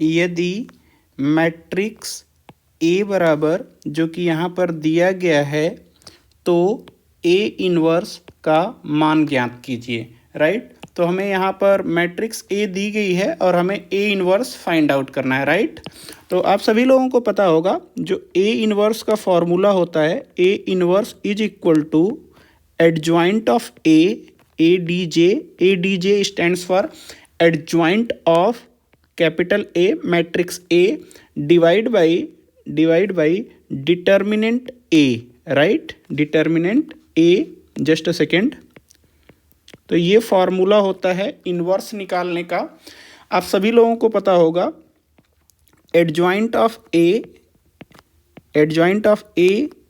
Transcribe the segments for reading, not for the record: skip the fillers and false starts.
यदि matrix A बराबर जो कि यहाँ पर दिया गया है तो ए इन्वर्स का मान ज्ञात कीजिए, राइट। तो हमें यहाँ पर मैट्रिक्स ए दी गई है और हमें ए इन्वर्स फाइंड आउट करना है, राइट। तो आप सभी लोगों को पता होगा जो ए इन्वर्स का फॉर्मूला होता है, A inverse is equal to adjoint of A D J stands for adjoint of capital A matrix A divide by determinant A, right, determinant A. Just a second. तो ये formula होता है inverse निकालने का। आप सभी लोगों को पता होगा adjoint of A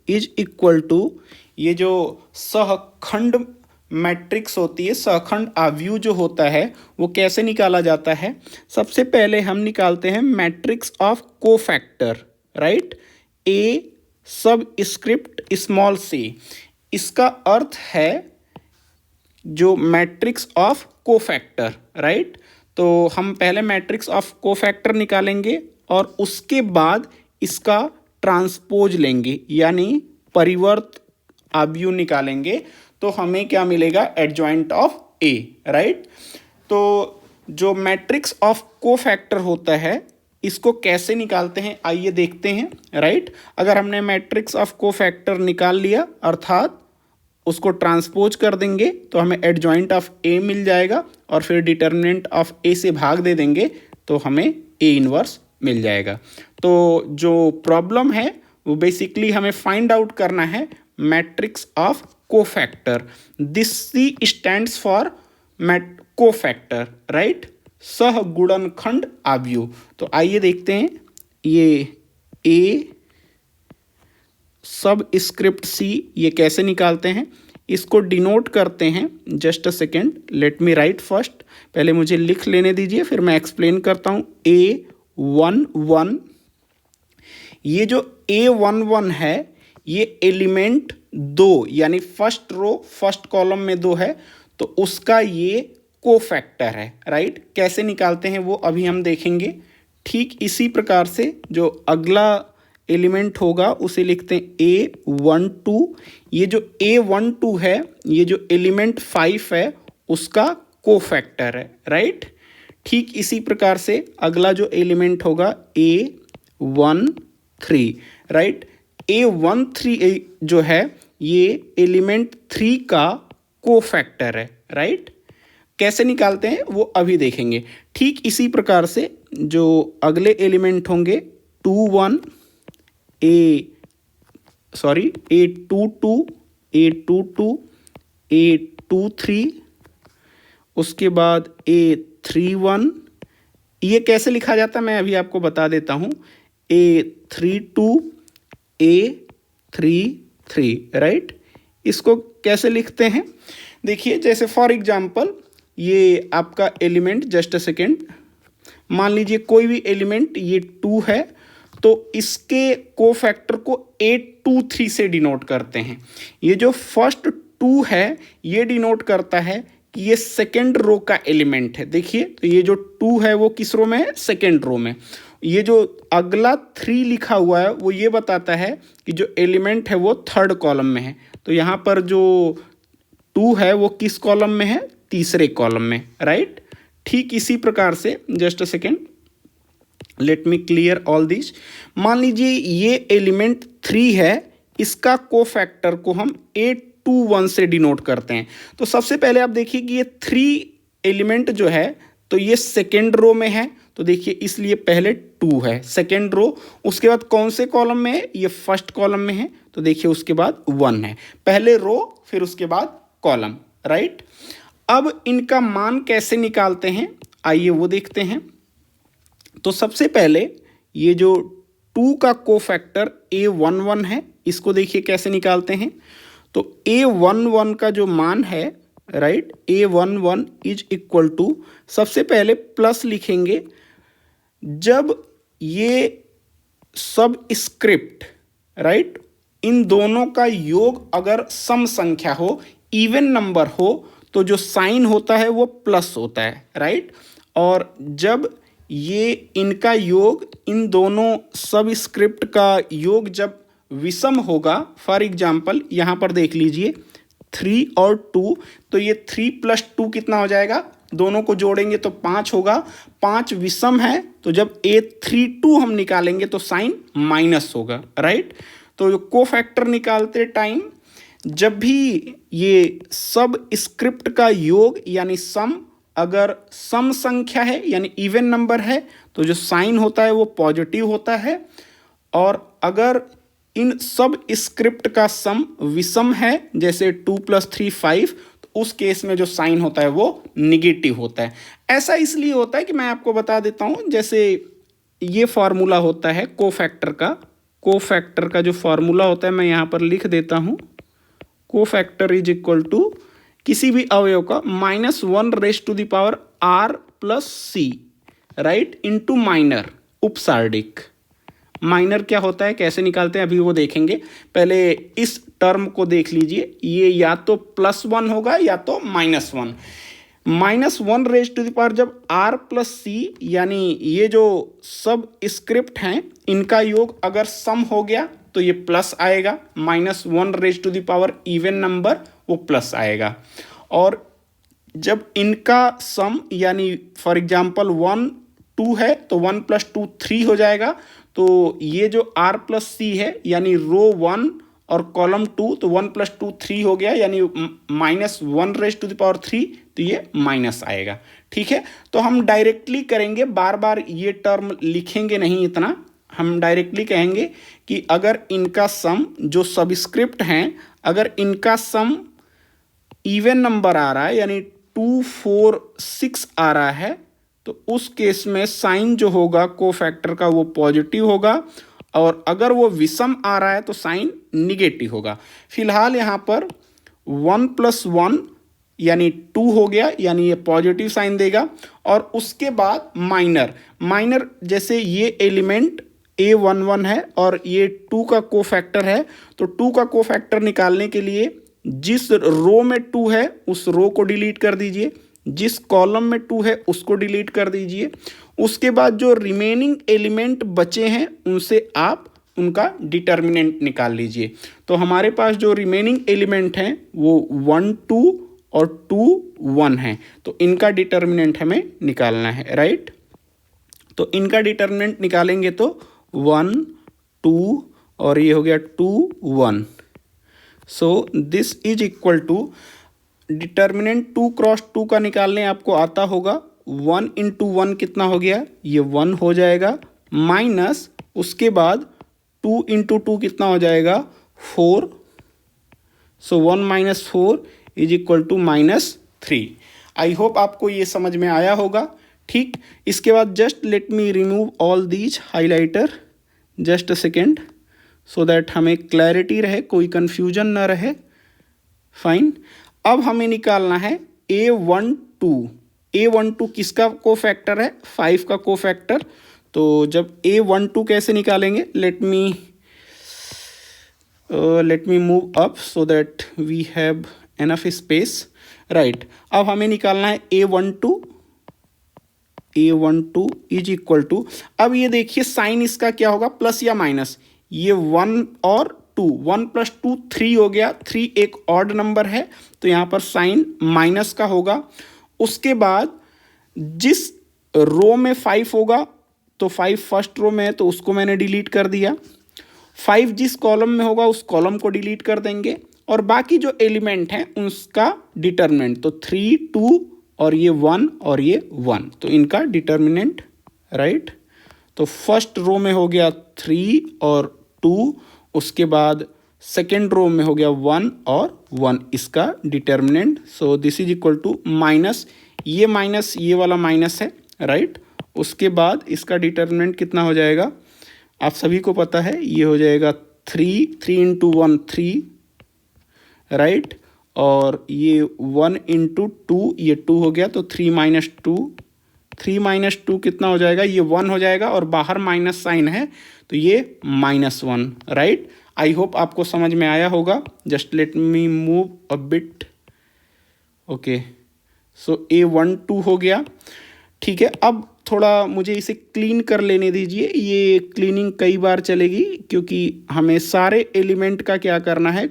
is equal to, ये जो सहखंड मैट्रिक्स होती है, सहखंड आव्यूह जो होता है वो कैसे निकाला जाता है। सबसे पहले हम निकालते हैं मैट्रिक्स ऑफ कोफैक्टर, राइट, ए सब स्क्रिप्ट स्मॉल सी। इसका अर्थ है जो मैट्रिक्स ऑफ कोफैक्टर, राइट। तो हम पहले मैट्रिक्स ऑफ कोफैक्टर निकालेंगे और उसके बाद इसका ट्रांसपोज लेंगे यानी परिवर्त आव्यूह निकालेंगे, तो हमें क्या मिलेगा, एडजॉइंट ऑफ ए, राइट। तो जो मैट्रिक्स ऑफ कोफैक्टर होता है इसको कैसे निकालते हैं आइए देखते हैं, राइट। अगर हमने मैट्रिक्स ऑफ कोफैक्टर निकाल लिया अर्थात उसको ट्रांसपोज कर देंगे तो हमें एडजॉइंट ऑफ ए मिल जाएगा और फिर डिटर्मिनेंट ऑफ ए से भाग दे देंगे तो हमें ए इन्वर्स मिल जाएगा। तो जो प्रॉब्लम है वो बेसिकली हमें फाइंड आउट करना है matrix of cofactor. This C stands for cofactor, right, सहगुणनखंड आव्यूह। तो आइए देखते हैं ये ए सब स्क्रिप्ट सी ये कैसे निकालते हैं, इसको डिनोट करते हैं। Just a second, let me right first, पहले मुझे लिख लेने दीजिए फिर मैं एक्सप्लेन करता हूँ। A11, ये जो A11 है ये एलिमेंट 2 यानी फर्स्ट रो फर्स्ट कॉलम में 2 है तो उसका ये कोफैक्टर है, राइट। कैसे निकालते हैं वो अभी हम देखेंगे। ठीक इसी प्रकार से जो अगला एलिमेंट होगा उसे लिखते हैं A12। ये जो A12 है ये जो एलिमेंट 5 है उसका कोफैक्टर है, राइट। ठीक इसी प्रकार से अगला जो एलिमेंट होगा A13, राइट। A13 जो है ये एलिमेंट 3 का कोफैक्टर है, राइट। कैसे निकालते हैं वो अभी देखेंगे। ठीक इसी प्रकार से जो अगले एलिमेंट होंगे A22, A23, उसके बाद A31, ये कैसे लिखा जाता है मैं अभी आपको बता देता हूँ। A32, A33, right. इसको कैसे लिखते हैं देखिए, जैसे फॉर एग्जांपल ये आपका एलिमेंट, जस्ट अ सेकेंड, मान लीजिए कोई भी एलिमेंट ये 2 है तो इसके कोफैक्टर को A23 से डिनोट करते हैं। ये जो फर्स्ट 2 है ये डिनोट करता है कि ये सेकेंड रो का एलिमेंट है। देखिए तो ये जो 2 है वो किस रो में है, सेकेंड रो में। ये जो अगला 3 लिखा हुआ है वो ये बताता है कि जो एलिमेंट है वो थर्ड कॉलम में है। तो यहाँ पर जो 2 है वो किस कॉलम में है, तीसरे कॉलम में, राइट। ठीक इसी प्रकार से, just a second, let me clear all this. मान लीजिए ये एलिमेंट 3 है, इसका कोफैक्टर को हम A21 से डिनोट करते हैं। तो सबसे पहले आप देखिए कि ये 3 एलिमेंट जो है तो ये सेकेंड रो में है, तो देखिए इसलिए पहले 2 है सेकेंड रो। उसके बाद कौन से कॉलम में है, ये फर्स्ट कॉलम में है, तो देखिए उसके बाद 1 है, पहले रो फिर उसके बाद कॉलम, राइट। अब इनका मान कैसे निकालते हैं आइए वो देखते हैं। तो सबसे पहले ये जो 2 का कोफैक्टर A11 है इसको देखिए कैसे निकालते हैं। तो A11 का जो मान है, right, A11 is equal to, सबसे पहले प्लस लिखेंगे जब ये सब स्क्रिप्ट, राइट, इन दोनों का योग अगर सम संख्या हो, इवन नंबर हो, तो जो साइन होता है वो प्लस होता है, राइट। और जब ये इनका योग, इन दोनों सब स्क्रिप्ट का योग जब विषम होगा, फॉर एग्जाम्पल यहाँ पर देख लीजिए 3 और 2, तो ये 3 + 2 कितना हो जाएगा, दोनों को जोड़ेंगे तो 5 होगा। 5 विषम है तो जब A32 हम निकालेंगे तो साइन माइनस होगा, राइट। तो कोफैक्टर निकालते टाइम जब भी ये सब स्क्रिप्ट का योग यानी सम, अगर सम संख्या है यानी इवन नंबर है तो जो साइन होता है वो पॉजिटिव होता है, और अगर इन सब स्क्रिप्ट का सम विषम है जैसे 2 + 3 5, तो उस केस में जो साइन होता है वो निगेटिव होता है। ऐसा इसलिए होता है कि मैं आपको बता देता हूँ, जैसे ये फॉर्मूला होता है कोफैक्टर का जो फॉर्मूला होता है मैं यहाँ पर लिख देता हूँ। कोफैक्टर इज इक्वल टू किसी भी अवयव का -1⁻r + c, right, into minor, उपसार्डिक। माइनर क्या होता है, कैसे निकालते हैं, अभी वो देखेंगे। पहले इस टर्म को देख लीजिए, ये या तो +1 होगा या तो -1। -1⁻, जब r + c यानी ये जो सब स्क्रिप्ट हैं इनका योग अगर सम हो गया तो ये प्लस आएगा, -1⁻, इवन नंबर वो प्लस आएगा। और जब इनका सम यानी फॉर एग्जांपल 1 2 है तो 1 + 2 3 हो जाएगा। तो ये जो r + c है यानी रो 1 और कॉलम 2, तो 1 + 2 3 हो गया यानी -1⁻3, तो ये माइनस आएगा। ठीक है, तो हम डायरेक्टली करेंगे, बार बार ये टर्म लिखेंगे नहीं इतना, हम डायरेक्टली कहेंगे कि अगर इनका सम जो सबस्क्रिप्ट हैं अगर इनका सम इवन नंबर आ रहा है यानी 2 4 6 आ रहा है तो उस केस में साइन जो होगा कोफैक्टर का वो पॉजिटिव होगा, और अगर वो विषम आ रहा है तो साइन निगेटिव होगा। फिलहाल यहाँ पर 1 + 1 यानी 2 हो गया, यानी ये पॉजिटिव साइन देगा। और उसके बाद माइनर जैसे ये एलिमेंट A11 है और ये 2 का कोफैक्टर है, तो 2 का कोफैक्टर निकालने के लिए जिस रो में 2 है उस रो को डिलीट कर दीजिए, जिस कॉलम में 2 है उसको डिलीट कर दीजिए। उसके बाद जो रिमेनिंग एलिमेंट बचे हैं उनसे आप उनका डिटर्मिनेंट निकाल लीजिए। तो हमारे पास जो रिमेनिंग एलिमेंट हैं वो 1 2 और 2 1 है, तो इनका डिटर्मिनेंट हमें निकालना है, राइट। तो इनका डिटर्मिनेंट निकालेंगे तो 1 2 और ये हो गया 2 1। So this is equal to determinant 2 × 2 का निकालने आपको आता होगा। 1 × 1 कितना हो गया, ये 1 हो जाएगा, माइनस उसके बाद 2 × 2 कितना हो जाएगा 4। So 1 - 4 is equal to -3। I hope आपको ये समझ में आया होगा। ठीक, इसके बाद just let me remove all these highlighter, just a second, so that हमें क्लैरिटी रहे, कोई कन्फ्यूजन ना रहे। फाइन, अब हमें निकालना है A12। A12 किसका कोफैक्टर है, 5 का कोफैक्टर। तो जब A12 कैसे निकालेंगे, let me move up so that we have enough space, right. अब हमें निकालना है A12 इज इक्वल टू, अब ये देखिए साइन इसका क्या होगा, प्लस या माइनस। ये 1 और 2, 1 + 2 3 हो गया, 3 एक ऑड नंबर है तो यहाँ पर साइन माइनस का होगा। उसके बाद जिस रो में 5 होगा तो 5 फर्स्ट रो में है तो उसको मैंने डिलीट कर दिया। 5 जिस कॉलम में होगा उस कॉलम को डिलीट कर देंगे, और बाकी जो एलिमेंट हैं उसका डिटर्मिनेंट, तो 3 2 और ये 1 और ये 1, तो इनका डिटर्मिनेंट, राइट। तो फर्स्ट रो में हो गया 3 और 2, उसके बाद सेकेंड रो में हो गया 1 और 1, इसका determinant. So this is equal to minus ये वाला माइनस है, राइट। उसके बाद इसका डिटर्मिनेंट कितना हो जाएगा, आप सभी को पता है, ये हो जाएगा 3 × 1 3, राइट। और ये 1 × 2 ये 2 हो गया, तो 3 - 2 कितना हो जाएगा, ये 1 हो जाएगा, और बाहर माइनस साइन है तो ये -1, राइट। आई होप आपको समझ में आया होगा। Just let me move a bit, okay. So A12 हो गया, ठीक है। अब थोड़ा मुझे इसे क्लीन कर लेने दीजिए, ये क्लीनिंग कई बार चलेगी क्योंकि हमें सारे एलिमेंट का क्या करना है,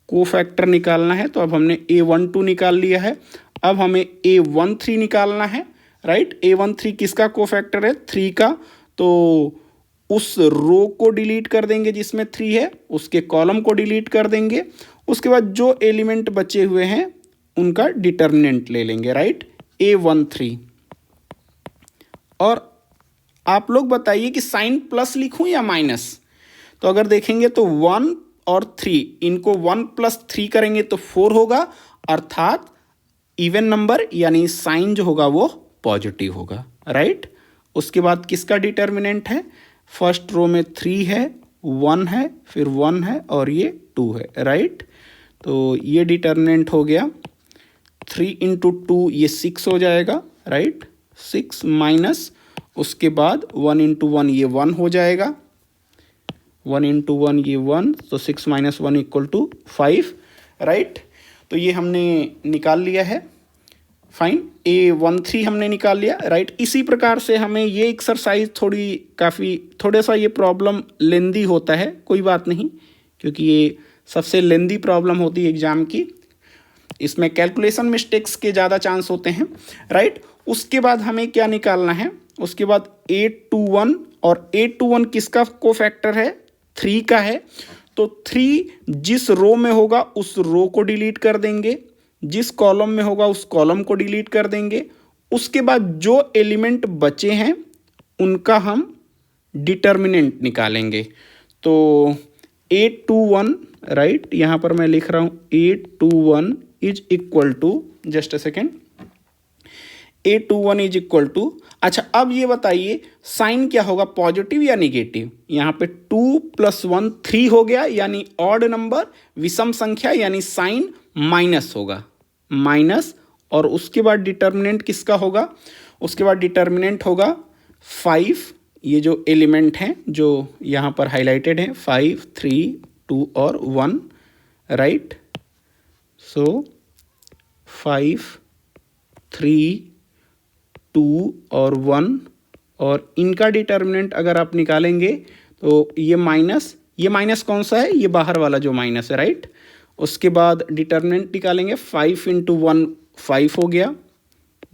कोफैक्टर निकालना है। तो अब हमने A12 निकाल लिया है, अब हमें A13 निकालना है, राइट। A13 किसका कोफैक्टर है, 3 का। तो उस रो को डिलीट कर देंगे जिसमें 3 है, उसके कॉलम को डिलीट कर देंगे, उसके बाद जो एलिमेंट बचे हुए हैं उनका डिटर्मिनेंट ले लेंगे, राइट, A13। और आप लोग बताइए कि साइन प्लस लिखूं या माइनस। तो अगर देखेंगे तो 1 और 3, इनको 1 + 3 करेंगे तो 4 होगा, अर्थात इवन नंबर यानी साइन जो होगा वो पॉजिटिव होगा, राइट। उसके बाद किसका डिटर्मिनेंट है, फर्स्ट रो में 3 है, 1 है, फिर 1 है और ये 2 है, राइट। तो ये डिटर्मिनेंट हो गया 3 × 2 ये 6 हो जाएगा, राइट, 6 माइनस उसके बाद 1 × 1 ये 1 हो जाएगा, 1 × 1 ये 1, तो 6 - 1 = 5, राइट। तो ये हमने निकाल लिया है, फाइन। A13 हमने निकाल लिया, राइट। इसी प्रकार से हमें ये एक्सरसाइज थोड़ा सा ये प्रॉब्लम लेंदी होता है, कोई बात नहीं, क्योंकि ये सबसे लेंदी प्रॉब्लम होती है एग्जाम की, इसमें कैलकुलेशन मिस्टेक्स के ज़्यादा चांस होते हैं, राइट। उसके बाद हमें क्या निकालना है, उसके बाद A21, और A21 किसका कोफैक्टर है, 3 का है। तो 3 जिस रो में होगा उस रो को डिलीट कर देंगे, जिस कॉलम में होगा उस कॉलम को डिलीट कर देंगे, उसके बाद जो एलिमेंट बचे हैं उनका हम डिटर्मिनेंट निकालेंगे। तो A21, राइट, यहाँ पर मैं लिख रहा हूँ A21 is equal to, just a second, A21 is equal to, अच्छा अब ये बताइए साइन क्या होगा, पॉजिटिव या निगेटिव। यहाँ पे 2 + 1 3 हो गया, यानी ऑड नंबर, विषम संख्या, यानी साइन माइनस होगा, माइनस। और उसके बाद डिटर्मिनेंट किसका होगा, उसके बाद डिटर्मिनेंट होगा 5, ये जो एलिमेंट हैं जो यहाँ पर हाईलाइटेड हैं, 5, 3, 2 और 1, राइट। सो 5, 3, 2 और 1, और इनका डिटर्मिनेंट अगर आप निकालेंगे तो ये माइनस कौन सा है, ये बाहर वाला जो माइनस है, राइट। उसके बाद डिटर्मिनेंट निकालेंगे, 5 × 1 5 हो गया,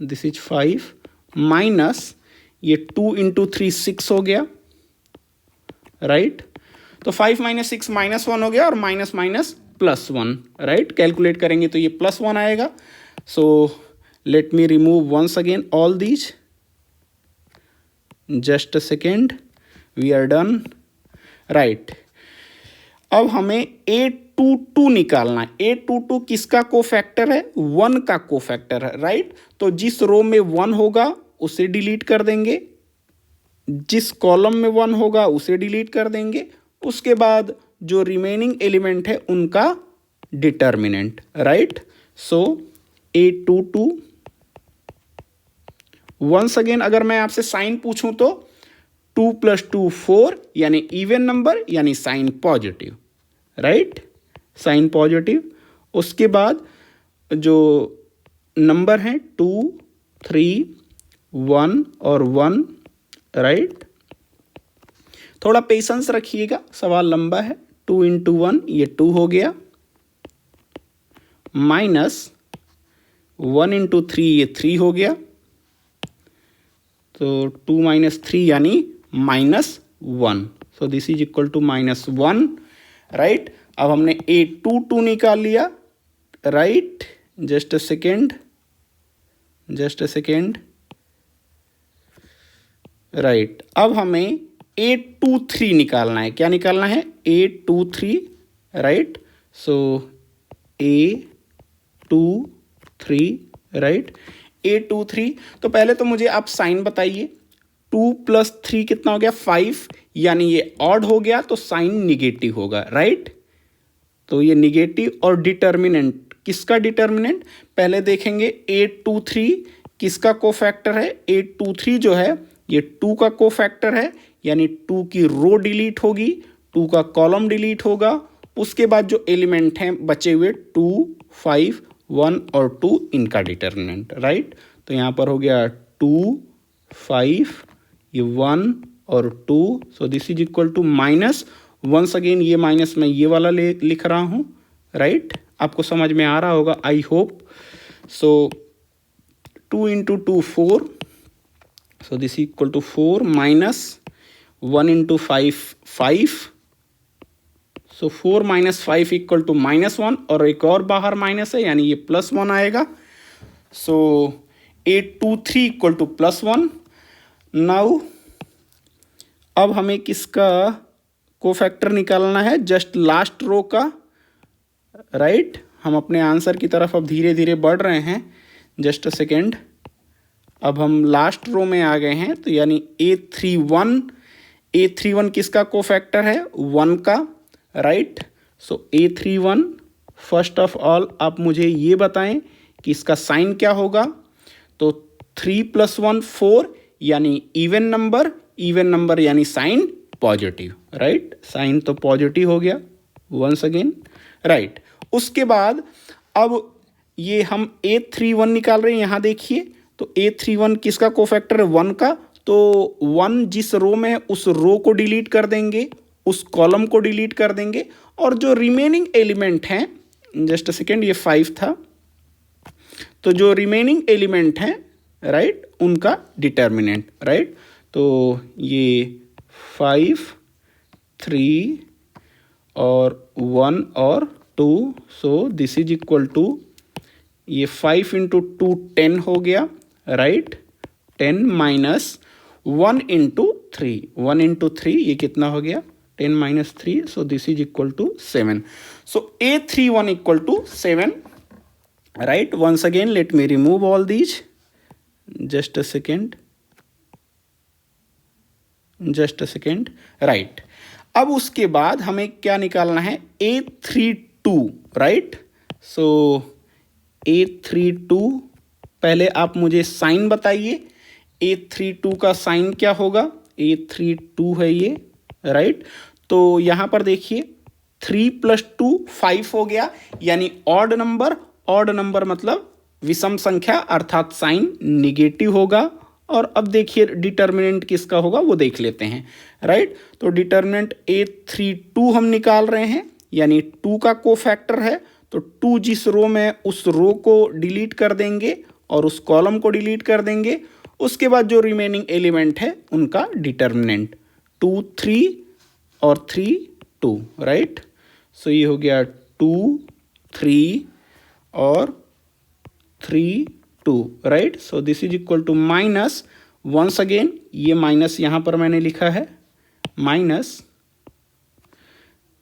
दिस इज 5, माइनस ये 2 × 3 6 हो गया, राइट। तो 5 - 6 -1 हो गया, और माइनस माइनस +1, राइट। कैलकुलेट करेंगे तो ये +1 आएगा। सो let me remove once again all these, just a second, we are done, right। अब हमें A22 निकालना है। A22 किसका कोफैक्टर है, 1 का कोफैक्टर है, राइट। तो जिस रो में 1 होगा उसे डिलीट कर देंगे, जिस कॉलम में 1 होगा उसे डिलीट कर देंगे, उसके बाद जो रिमेनिंग एलिमेंट है उनका डिटर्मिनेंट, राइट। सो A22, वंस अगेन अगर मैं आपसे साइन पूछूं तो 2 + 2 4, यानी इवन नंबर, यानी sign positive, right, sign positive. उसके बाद जो नंबर हैं 2, 3, 1 और 1, राइट। थोड़ा पेशेंस रखिएगा, सवाल लंबा है। 2 × 1 ये 2 हो गया, माइनस 1 × 3 ये 3 हो गया, तो 2 - 3 यानी -1, so this is equal to -1, right. अब हमने A22 निकाल लिया, right, just a second, right. अब हमें A23 निकालना है, क्या निकालना है, A23, राइट। सो A23, राइट, A23। तो पहले तो मुझे आप साइन बताइए, 2 + 3 कितना हो गया, 5, यानी ये ऑड हो गया तो साइन निगेटिव होगा, राइट। तो ये निगेटिव, और डिटर्मिनेंट, किसका डिटर्मिनेंट पहले देखेंगे, A23 किसका कोफैक्टर है, A23 जो है ये 2 का कोफैक्टर है, यानी 2 की रो डिलीट होगी, 2 का कॉलम डिलीट होगा, उसके बाद जो एलिमेंट हैं बचे हुए 2, 5, 1 और 2, इनका डिटर्मिनेंट, राइट। तो यहाँ पर हो गया 2, 5, ये 1 और 2, so this is equal to minus, once again ये माइनस मैं ये वाला लिख रहा हूँ, राइट? आपको समझ में आ रहा होगा, I hope so. 2 into 2 4, so this equal to 4 minus 1 into 5 5, so 4 minus 5 equal to -1, और एक और बाहर माइनस है यानी ये +1 आएगा। सो 8 2 3 इक्वल टू +1। नाउ अब हमें किसका कोफैक्टर निकालना है? जस्ट लास्ट रो का, राइट? हम अपने आंसर की तरफ अब धीरे धीरे बढ़ रहे हैं। जस्ट अ सेकेंड, अब हम लास्ट रो में आ गए हैं, तो यानी A31 किसका कोफैक्टर है? 1 का, right? So A31, first of all आप मुझे ये बताएं कि इसका साइन क्या होगा? तो 3 + 1 4, यानी इवन नंबर यानी साइन पॉजिटिव, राइट? साइन तो पॉजिटिव हो गया वंस अगेन, राइट? उसके बाद अब ये हम A31 निकाल रहे हैं, यहाँ देखिए, तो A31 किसका कोफैक्टर है? 1 का, तो 1 जिस रो में है उस रो को डिलीट कर देंगे, उस कॉलम को डिलीट कर देंगे, और जो रिमेनिंग एलिमेंट हैं, जस्ट अ सेकेंड, ये 5 था, तो जो रिमेनिंग एलिमेंट हैं, राइट, उनका डिटर्मिनेंट, राइट? तो ये 5 3 और 1 और 2, so this is equal to, ये 5 इंटू 2 10 हो गया, राइट? 10 माइनस 1 इंटू 3, 1 इंटू 3 ये कितना हो गया? 10 minus 3, so this is equal to 7। So A31 equal to 7, right? Once again let me remove all these, just a second, right? अब उसके बाद हमें क्या निकालना है? A32, right? सो A32, पहले आप मुझे साइन बताइए, A32 का साइन क्या होगा? A32 है ये, राइट? तो यहाँ पर देखिए 3 + 2 5 हो गया, यानी ऑड नंबर मतलब विषम संख्या, अर्थात साइन निगेटिव होगा। और अब देखिए डिटर्मिनेंट किसका होगा वो देख लेते हैं, राइट? तो डिटर्मिनेंट A32 हम निकाल रहे हैं, यानी 2 का कोफैक्टर है, तो 2 जिस रो में उस रो को डिलीट कर देंगे और उस कॉलम को डिलीट कर देंगे। उसके बाद जो रिमेनिंग एलिमेंट है उनका डिटर्मिनेंट 2 3 और 3 2, राइट? सो ये हो गया 2 3 और 3 2, right? So this is equal to minus, once again ये माइनस यहाँ पर मैंने लिखा है, माइनस,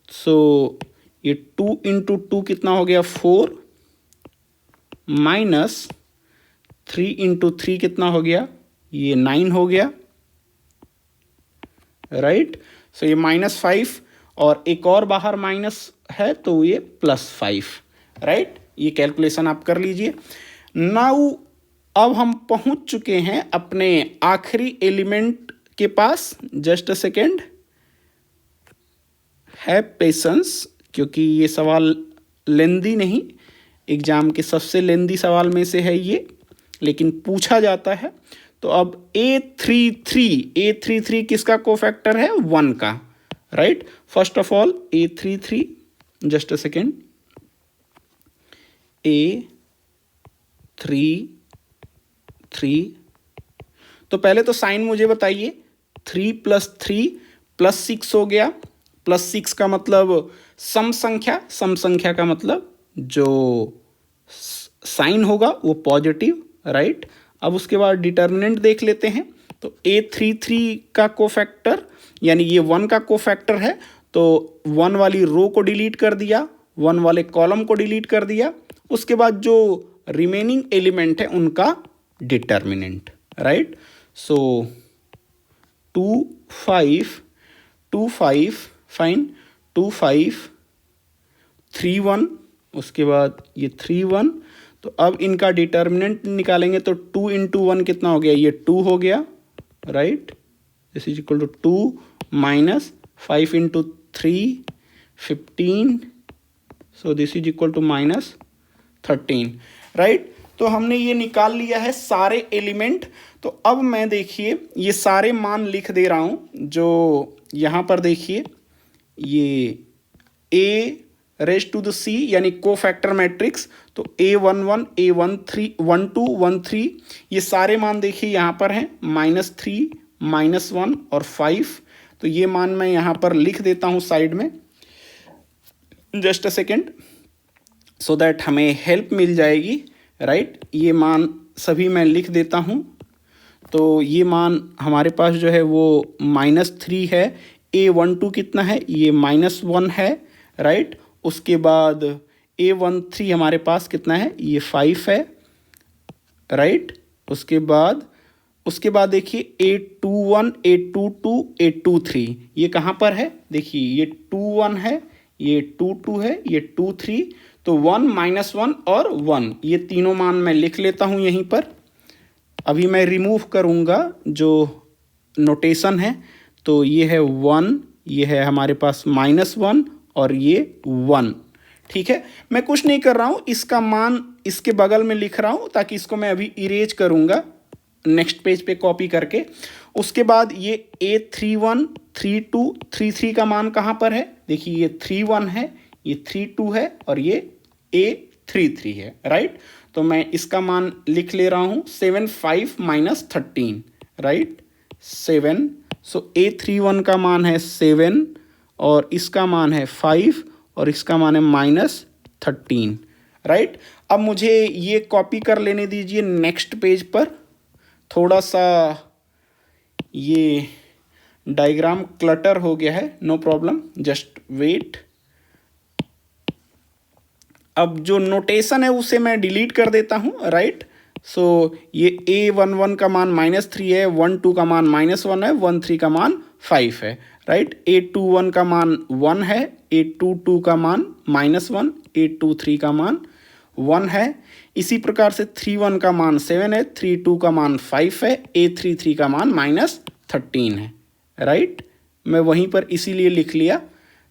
सो ये 2 इंटू 2 कितना हो गया? 4, माइनस 3 इंटू 3 कितना हो गया? ये 9 हो गया, राइट? सो ये -5 और एक और बाहर माइनस है, तो ये +5, राइट? ये कैलकुलेशन आप कर लीजिए। नाउ अब हम पहुंच चुके हैं अपने आखिरी एलिमेंट के पास। जस्ट अ सेकेंड, है पेशेंस, क्योंकि ये सवाल लेंदी नहीं, एग्जाम के सबसे लेंदी सवाल में से है ये, लेकिन पूछा जाता है। तो अब A33 किसका कोफैक्टर है? 1 का, right? First of all A33, just a second, A33, तो पहले तो साइन मुझे बताइए। 3 + 3 +6 हो गया, +6 का मतलब सम संख्या का मतलब जो साइन होगा वो पॉजिटिव, राइट? अब उसके बाद डिटर्मिनेंट देख लेते हैं। तो A33 का कोफैक्टर, यानी ये 1 का कोफैक्टर है, तो 1 वाली रो को डिलीट कर दिया, 1 वाले कॉलम को डिलीट कर दिया। उसके बाद जो रिमेनिंग एलिमेंट है उनका डिटर्मिनेंट, राइट? सो 2 5 फाइन, 2 5 3 1, उसके बाद ये 3 1। तो अब इनका डिटर्मिनेंट निकालेंगे, तो 2 इंटू 1 कितना हो गया? ये 2 हो गया, right? This is equal to 2 minus 5 into 3 15, so this is equal to -13, right? तो हमने ये निकाल लिया है सारे एलिमेंट। तो अब मैं देखिए ये सारे मान लिख दे रहा हूँ, जो यहाँ पर देखिए ये ए रेज टू द सी यानी को फैक्टर मैट्रिक्स, तो A11 A13 12 13 ये सारे मान देखिए यहाँ पर हैं, -3 -1 और 5। तो ये मान मैं यहाँ पर लिख देता हूँ साइड में, just a second, so that हमें हेल्प मिल जाएगी, राइट। ये मान सभी मैं लिख देता हूँ। तो ये मान हमारे पास जो है वो -3 है, A12 कितना है, ये -1 है, राइट। उसके बाद A13 हमारे पास कितना है, ये 5 है, राइट। उसके बाद देखिए A21 A22 A23 ये कहाँ पर है, देखिए ये 21 है, ये 22 है, ये 23, तो 1 -1 और 1 ये तीनों मान मैं लिख लेता हूँ यहीं पर। अभी मैं रिमूव करूँगा जो नोटेशन है, तो ये है 1, ये है हमारे पास -1 और ये 1, ठीक है। मैं कुछ नहीं कर रहा हूँ, इसका मान इसके बगल में लिख रहा हूँ ताकि इसको मैं अभी इरेज करूँगा नेक्स्ट पेज पे कॉपी करके। उसके बाद ये A31 32 33 का मान कहाँ पर है, देखिए ये 31 है, ये 32 है और ये A33 है, राइट। तो मैं इसका मान लिख ले रहा हूँ 7 5 -13, राइट 7। सो A31 का मान है 7 और इसका मान है 5 और इसका मान है -13, राइट। अब मुझे ये कॉपी कर लेने दीजिए नेक्स्ट पेज पर। थोड़ा सा ये डायग्राम क्लटर हो गया है, नो प्रॉब्लम, जस्ट वेट। अब जो नोटेशन है उसे मैं डिलीट कर देता हूँ, राइट। सो ये A11 का मान -3 है, 12 का मान -1 है, 13 का मान 5 है, राइट। A21 का मान 1 है, A22 का मान -1, A23 का मान 1 है। इसी प्रकार से 31 का मान 7 है, 32 का मान 5 है, A33 का मान -13 है, राइट। मैं वहीं पर इसीलिए लिख लिया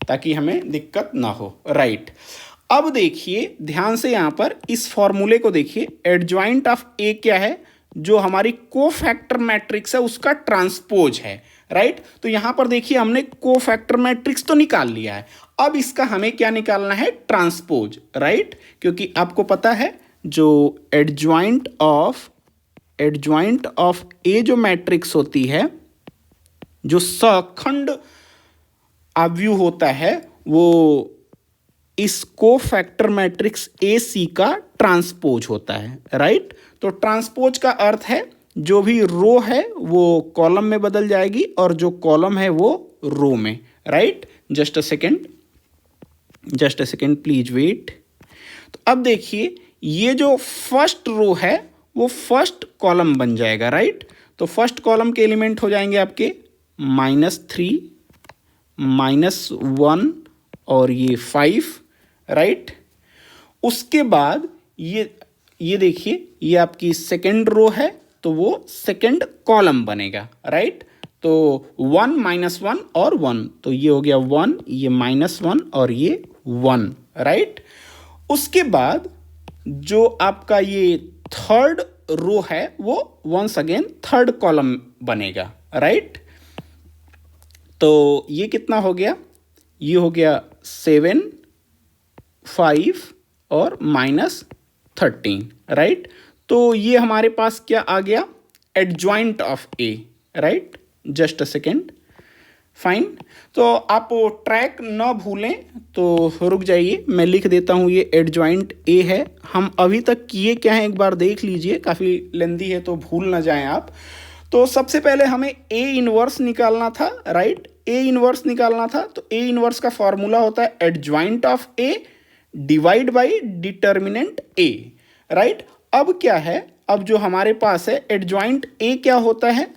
ताकि हमें दिक्कत ना हो, राइट। अब देखिए ध्यान से यहाँ पर इस फॉर्मूले को देखिए, एडजॉइंट ऑफ ए क्या है, जो हमारी कोफैक्टर मैट्रिक्स है उसका ट्रांसपोज है, राइट। तो यहाँ पर देखिए हमने कोफैक्टर मैट्रिक्स तो निकाल लिया है, अब इसका हमें क्या निकालना है, ट्रांसपोज, राइट। क्योंकि आपको पता है जो एडजॉइंट ऑफ ए जो मैट्रिक्स होती है, जो सखंड अवयव होता है, वो इस कोफैक्टर मैट्रिक्स ए सी का ट्रांसपोज होता है, राइट। तो ट्रांसपोज का अर्थ है जो भी रो है वो कॉलम में बदल जाएगी और जो कॉलम है वो रो में, right. Just a second please wait. तो अब देखिए ये जो फर्स्ट रो है वो फर्स्ट कॉलम बन जाएगा, राइट। तो फर्स्ट कॉलम के एलिमेंट हो जाएंगे आपके -3 -1 और ये 5, राइट। उसके बाद ये देखिए ये आपकी सेकेंड रो है तो वो सेकेंड कॉलम बनेगा, राइट। तो 1 -1 और 1, तो ये हो गया 1, ये -1 और ये 1, राइट। उसके बाद जो आपका ये थर्ड रो है वो वंस अगेन थर्ड कॉलम बनेगा, राइट। तो ये कितना हो गया, ये हो गया 7 5 और -13, राइट। तो ये हमारे पास क्या आ गया, adjoint of A, right. Just a second, fine. तो आप ट्रैक न भूलें तो रुक जाइए, मैं लिख देता हूँ ये एडजॉइंट ए है। हम अभी तक किए क्या है एक बार देख लीजिए, काफ़ी लेंदी है तो भूल ना जाएं आप। तो सबसे पहले हमें ए इनवर्स निकालना था, राइट। ए इनवर्स निकालना था तो ए इनवर्स का फॉर्मूला होता है adjoint of A divide by determinant A, right. अब क्या है, अब जो हमारे पास है एडजॉइंट ए क्या होता है,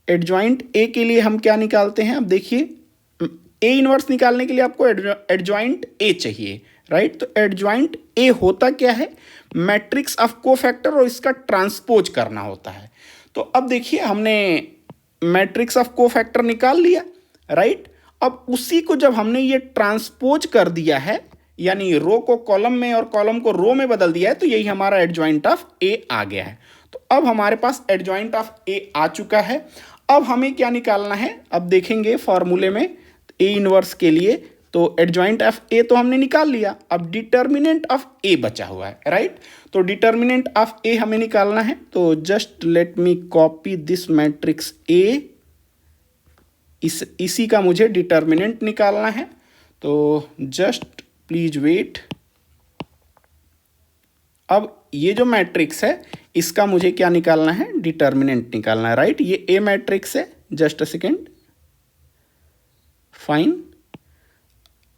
एडजॉइंट ए के लिए हम क्या निकालते हैं, अब देखिए ए इनवर्स निकालने के लिए आपको एडजॉइंट ए चाहिए, राइट। तो एडजॉइंट ए होता क्या है, मैट्रिक्स ऑफ कोफैक्टर और इसका ट्रांसपोज करना होता है। तो अब देखिए हमने मैट्रिक्स ऑफ कोफैक्टर निकाल लिया, राइट। अब उसी को जब हमने ये ट्रांसपोज कर दिया है यानी रो को कॉलम में और कॉलम को रो में बदल दिया है, तो यही हमारा एडजॉइंट ऑफ ए आ गया है। तो अब हमारे पास एडजॉइंट ऑफ ए आ चुका है। अब हमें क्या निकालना है, अब देखेंगे फॉर्मूले में ए इनवर्स के लिए, तो एडजॉइंट ऑफ ए तो हमने निकाल लिया, अब डिटर्मिनेंट ऑफ ए बचा हुआ है, राइट। तो डिटर्मिनेंट ऑफ ए हमें निकालना है, तो just let me copy this matrix A, इसी का मुझे डिटर्मिनेंट निकालना है। तो जस्ट प्लीज वेट। अब ये जो मैट्रिक्स है इसका मुझे क्या निकालना है, डिटर्मिनेंट निकालना है, राइट। ये ए मैट्रिक्स है, जस्ट अ सेकेंड, फाइन।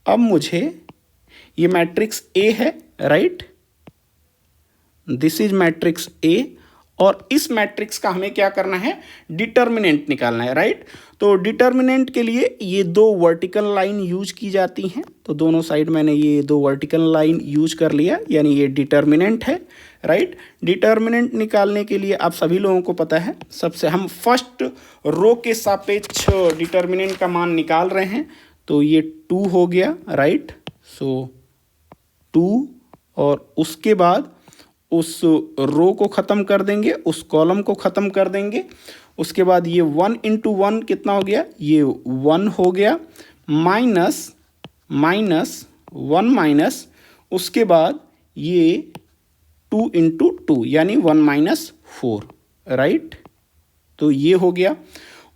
अब मुझे ये मैट्रिक्स ए है, right, this is matrix A, और इस मैट्रिक्स का हमें क्या करना है, डिटर्मिनेंट निकालना है, राइट। तो डिटर्मिनेंट के लिए ये दो वर्टिकल लाइन यूज की जाती हैं, तो दोनों साइड मैंने ये दो वर्टिकल लाइन यूज कर लिया, यानी ये डिटर्मिनेंट है, राइट। डिटर्मिनेंट निकालने के लिए आप सभी लोगों को पता है, सबसे हम फर्स्ट रो के सापेक्ष डिटर्मिनेंट का मान निकाल रहे हैं, तो ये 2 हो गया, राइट। सो 2, और उसके बाद उस रो को ख़त्म कर देंगे, उस कॉलम को ख़त्म कर देंगे। उसके बाद ये 1 इंटू 1 कितना हो गया, ये 1 हो गया, माइनस 1 माइनस, उसके बाद ये 2 इंटू 2 यानी 1 माइनस 4, राइट। तो ये हो गया।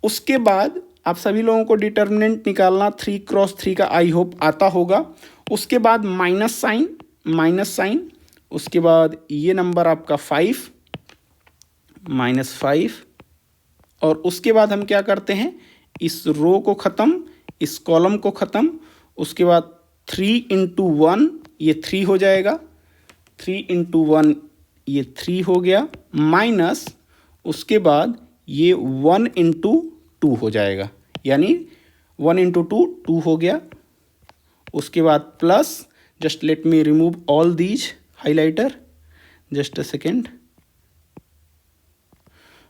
उसके बाद आप सभी लोगों को डिटर्मिनेंट निकालना 3 क्रॉस 3 का आई होप आता होगा। उसके बाद माइनस साइन, उसके बाद ये नंबर आपका 5, -5, और उसके बाद हम क्या करते हैं, इस रो को ख़त्म, इस कॉलम को ख़त्म। उसके बाद 3 इंटू 1 ये 3 हो जाएगा, 3 इंटू 1 ये 3 हो गया, माइनस उसके बाद ये 1 इंटू 2 हो जाएगा, यानी 1 इंटू 2 2 हो गया। उसके बाद plus, just let me remove all these highlighter, just a second.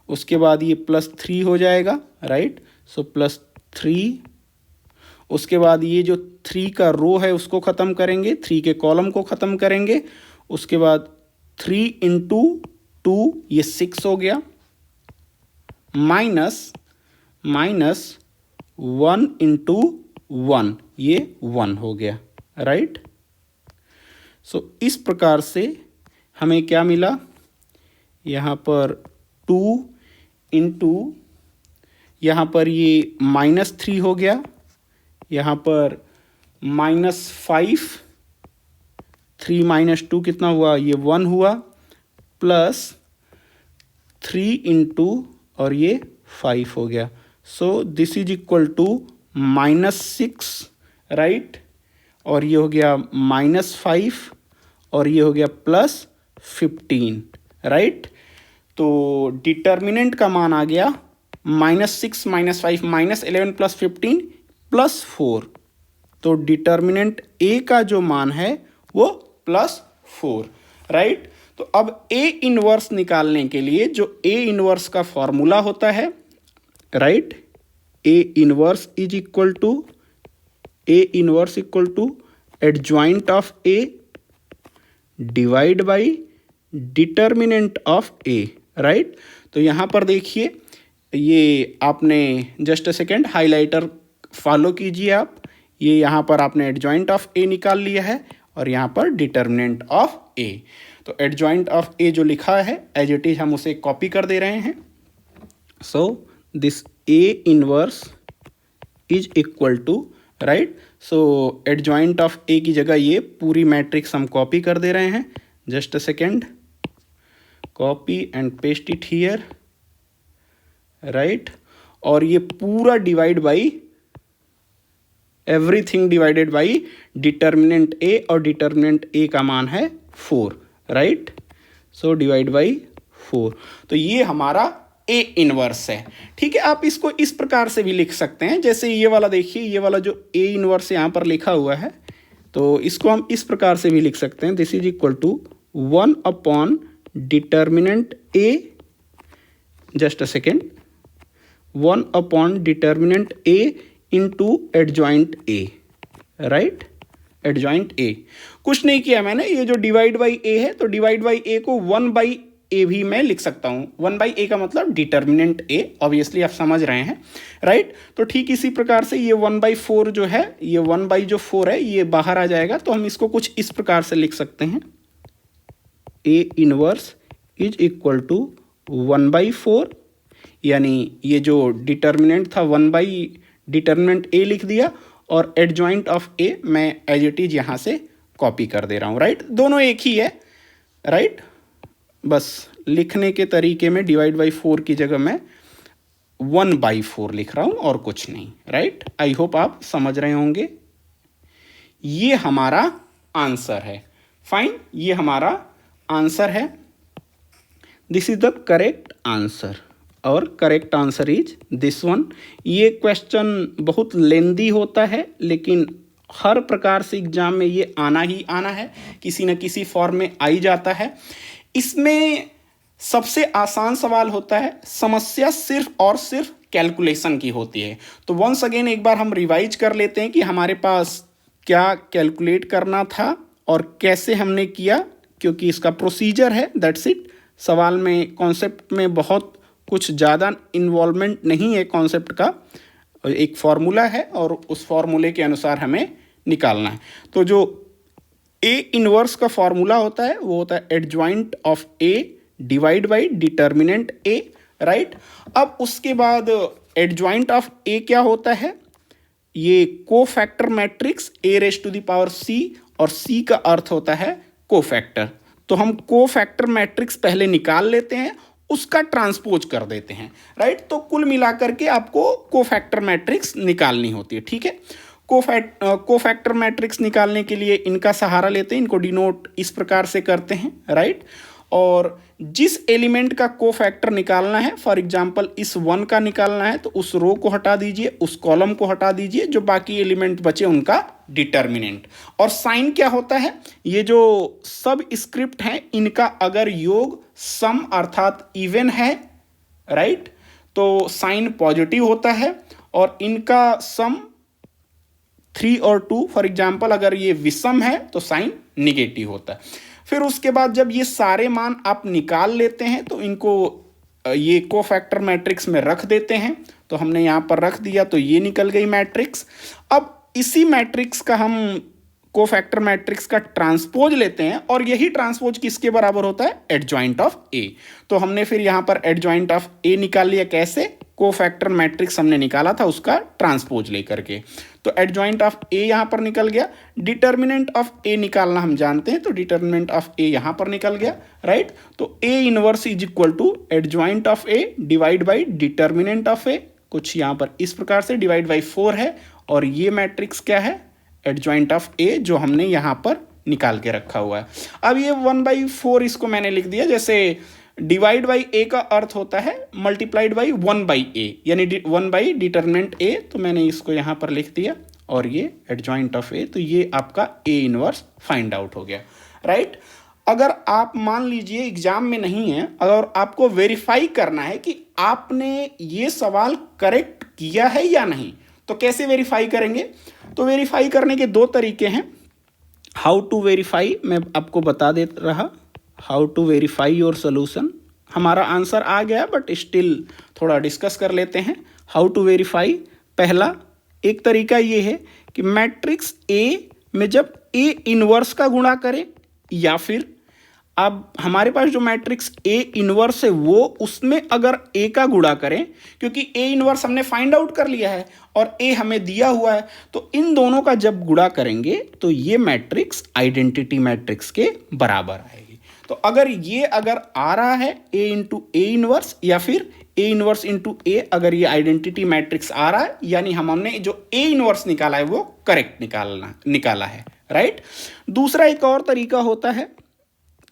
उसके बाद ये +3 हो जाएगा, राइट। सो +3। उसके बाद ये जो 3 का रो है उसको ख़त्म करेंगे, 3 के कॉलम को ख़त्म करेंगे। उसके बाद 3 इंटू 2 ये 6 हो गया, माइनस 1 इंटू 1 ये 1 हो गया, राइट। सो इस प्रकार से हमें क्या मिला, यहाँ पर 2 इंटू, यहाँ पर ये -3 हो गया, यहाँ पर -5, 3 - 2 कितना हुआ, ये 1 हुआ, प्लस 3 इंटू और ये 5 हो गया। So this is equal to -6, right, और ये हो गया -5, और ये हो गया +15, राइट। तो डिटर्मिनेंट का मान आ गया -6 -5 -11 + 15 +4। तो डिटर्मिनेंट ए का जो मान है वो +4, राइट। तो अब ए इनवर्स निकालने के लिए जो ए इनवर्स का फॉर्मूला होता है, right, A inverse equal to adjoint of A divide by determinant of A, right. तो यहाँ पर देखिए, ये आपने just a second highlighter follow कीजिए आप, ये यहाँ पर आपने एडजॉइंट ऑफ ए निकाल लिया है और यहाँ पर डिटर्मिनेंट ऑफ ए। तो एडजॉइंट ऑफ ए जो लिखा है एज इट इज हम उसे कॉपी कर दे रहे हैं। So this A inverse is equal to, right. So adjoint of A की जगह ये पूरी मैट्रिक्स हम कॉपी कर दे रहे हैं, just a second, copy and paste it here, right. और ये पूरा divide by everything divided by determinant A, और डिटर्मिनेंट ए का मान है 4, राइट। So divide by 4। तो ये हमारा ए इनवर्स है, ठीक है। आप इसको इस प्रकार से भी लिख सकते हैं, जैसे ये वाला देखिए, ये वाला जो ए इनवर्स यहाँ पर लिखा हुआ है, तो इसको हम इस प्रकार से भी लिख सकते हैं, this is equal to 1 upon determinant A, just a second, 1 upon determinant A into adjoint A, right. Adjoint A. कुछ नहीं किया मैंने, ये जो डिवाइड बाई ए है तो डिवाइड बाई ए को 1 बाई ए भी मैं लिख सकता हूँ। 1 बाई ए का मतलब डिटर्मिनेंट ए, ऑब्वियसली आप समझ रहे हैं, राइट। तो ठीक इसी प्रकार से ये 1 बाई 4 जो है, ये 1 बाई जो 4 है ये बाहर आ जाएगा, तो हम इसको कुछ इस प्रकार से लिख सकते हैं, A inverse is equal to 1 by 4, यानी ये जो डिटर्मिनेंट था 1 बाई डिटर्मिनेंट ए लिख दिया, और एडजॉइंट ऑफ ए मैं एज इट इज यहाँ से कॉपी कर दे रहा हूँ, राइट। दोनों एक ही है, राइट। बस लिखने के तरीके में डिवाइड बाई 4 की जगह मैं 1 बाई 4 लिख रहा हूँ और कुछ नहीं, राइट। आई होप आप समझ रहे होंगे। ये हमारा आंसर है, फाइन, ये हमारा आंसर है। This is the correct answer, और correct answer is this one. ये क्वेश्चन बहुत लेंदी होता है, लेकिन हर प्रकार से एग्जाम में ये आना ही आना है, किसी न किसी फॉर्म में आ ही जाता है। इसमें सबसे आसान सवाल होता है, समस्या सिर्फ और सिर्फ कैलकुलेशन की होती है। तो वंस अगेन एक बार हम रिवाइज कर लेते हैं कि हमारे पास क्या कैलकुलेट करना था और कैसे हमने किया, क्योंकि इसका प्रोसीजर है, दैट्स इट। सवाल में कॉन्सेप्ट में बहुत कुछ ज़्यादा इन्वॉल्वमेंट नहीं है, कॉन्सेप्ट का एक फॉर्मूला है और उस फॉर्मूले के अनुसार हमें निकालना है। तो जो ए इनवर्स का फॉर्मूला होता है वो होता है adjoint of A divide by determinant A, right. अब उसके बाद एडजॉइंट ऑफ ए क्या होता है, ये cofactor matrix A raise to the power C, और सी का अर्थ होता है कोफैक्टर। तो हम कोफैक्टर मैट्रिक्स पहले निकाल लेते हैं, उसका ट्रांसपोज कर देते हैं, राइट। तो कुल मिलाकर के आपको कोफैक्टर मैट्रिक्स निकालनी होती है, ठीक है। कोफैक्टर मैट्रिक्स निकालने के लिए इनका सहारा लेते हैं, इनको डिनोट इस प्रकार से करते हैं, राइट। और जिस एलिमेंट का कोफैक्टर निकालना है, फॉर एग्जांपल इस 1 का निकालना है, तो उस रो को हटा दीजिए, उस कॉलम को हटा दीजिए, जो बाकी एलिमेंट बचे उनका डिटर्मिनेंट। और साइन क्या होता है, ये जो सब स्क्रिप्ट हैं इनका अगर योग सम अर्थात इवन है, राइट, तो साइन पॉजिटिव होता है, और इनका सम 3 और 2, फॉर एग्जाम्पल अगर ये विषम है तो साइन निगेटिव होता है। फिर उसके बाद जब ये सारे मान आप निकाल लेते हैं तो इनको ये कोफैक्टर मैट्रिक्स में रख देते हैं। तो हमने यहाँ पर रख दिया तो ये निकल गई मैट्रिक्स। अब इसी मैट्रिक्स का हम कोफैक्टर मैट्रिक्स का ट्रांसपोज लेते हैं, और यही ट्रांसपोज किसके बराबर होता है, एडजॉइंट ऑफ ए। तो हमने फिर यहाँ पर एडजॉइंट ऑफ ए निकाल लिया, कैसे, कोफैक्टर मैट्रिक्स हमने निकाला था उसका ट्रांसपोज लेकर के। तो एडजॉइंट ऑफ ए यहाँ पर निकल गया। डिटर्मिनेंट ऑफ ए निकालना हम जानते हैं, तो डिटर्मिनेंट ऑफ ए यहाँ पर निकल गया, राइट। तो A inverse is equal to adjoint of A divide by determinant of A, कुछ यहाँ पर इस प्रकार से डिवाइड बाई 4 है, और ये मैट्रिक्स क्या है, एडजॉइंट ऑफ ए, जो हमने यहाँ पर निकाल के रखा हुआ है। अब ये 1/4 इसको मैंने लिख दिया, जैसे डिवाइड बाई ए का अर्थ होता है मल्टीप्लाइड बाई 1 बाई ए, यानी 1 बाई डिटर्मिनेंट ए, तो मैंने इसको यहाँ पर लिख दिया, और ये एडजॉइंट ऑफ ए, तो ये आपका ए इनवर्स फाइंड आउट हो गया, राइट। अगर आप मान लीजिए एग्जाम में नहीं है, अगर आपको वेरीफाई करना है कि आपने ये सवाल करेक्ट किया है या नहीं, तो कैसे वेरीफाई करेंगे। तो वेरीफाई करने के 2 तरीके हैं। हाउ टू वेरीफाई मैं आपको बता दे रहा, how to verify your solution. हमारा आंसर आ गया, बट स्टिल थोड़ा डिस्कस कर लेते हैं। हाउ टू वेरीफाई, पहला एक तरीका ये है कि मैट्रिक्स ए में जब ए इनवर्स का गुणा करें, या फिर अब हमारे पास जो मैट्रिक्स ए इनवर्स है वो उसमें अगर ए का गुणा करें, क्योंकि ए इनवर्स हमने फाइंड आउट कर लिया है और ए हमें दिया हुआ है, तो इन दोनों का जब गुणा करेंगे तो ये मैट्रिक्स आइडेंटिटी मैट्रिक्स के बराबर आएगी। तो अगर ये अगर आ रहा है ए इंटू ए इनवर्स, या फिर ए इनवर्स इंटू ए, अगर ये आइडेंटिटी मैट्रिक्स आ रहा है, यानी हमने जो ए इनवर्स निकाला है वो करेक्ट निकाला है, राइट। दूसरा एक और तरीका होता है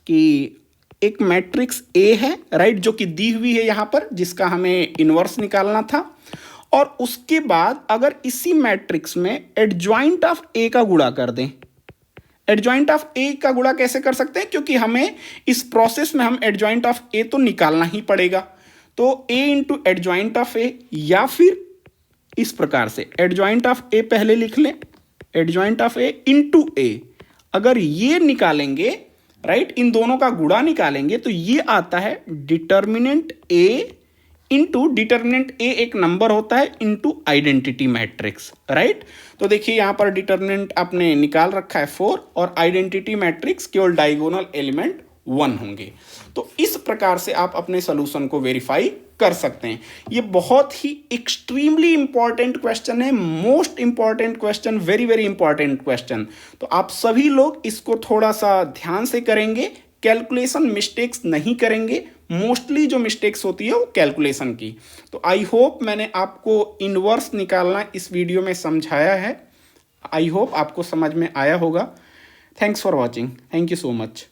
कि एक मैट्रिक्स ए है, राइट, जो कि दी हुई है यहाँ पर, जिसका हमें इनवर्स निकालना था, और उसके बाद अगर इसी मैट्रिक्स में एडजॉइंट ऑफ ए का गुणा कर दें। एडजॉइंट ऑफ ए का गुणा कैसे कर सकते हैं, क्योंकि हमें इस प्रोसेस में हम एडजॉइंट ऑफ ए तो निकालना ही पड़ेगा। तो ए इंटू एडजॉइंट ऑफ ए, या फिर इस प्रकार से एडजॉइंट ऑफ ए पहले लिख लें, एडजॉइंट ऑफ ए इनटू ए, अगर ये निकालेंगे राइट, इन दोनों का गुणा निकालेंगे तो ये आता है डिटर्मिनेंट ए इनटू, डिटर्मिनेंट ए एक नंबर होता है इनटू आइडेंटिटी मैट्रिक्स, राइट। तो देखिए यहां पर डिटर्मिनेंट आपने निकाल रखा है 4 और आइडेंटिटी मैट्रिक्स केवल डायगोनल एलिमेंट 1 होंगे। तो इस प्रकार से आप अपने सोल्यूशन को वेरीफाई कर सकते हैं। ये बहुत ही एक्सट्रीमली इंपॉर्टेंट क्वेश्चन है, most important question, very very important question. तो आप सभी लोग इसको थोड़ा सा ध्यान से करेंगे, कैलकुलेशन मिस्टेक्स नहीं करेंगे। मोस्टली जो मिस्टेक्स होती है वो कैलकुलेशन की। तो आई होप मैंने आपको इनवर्स निकालना इस वीडियो में समझाया है। आई होप आपको समझ में आया होगा। Thanks for watching, thank you so much.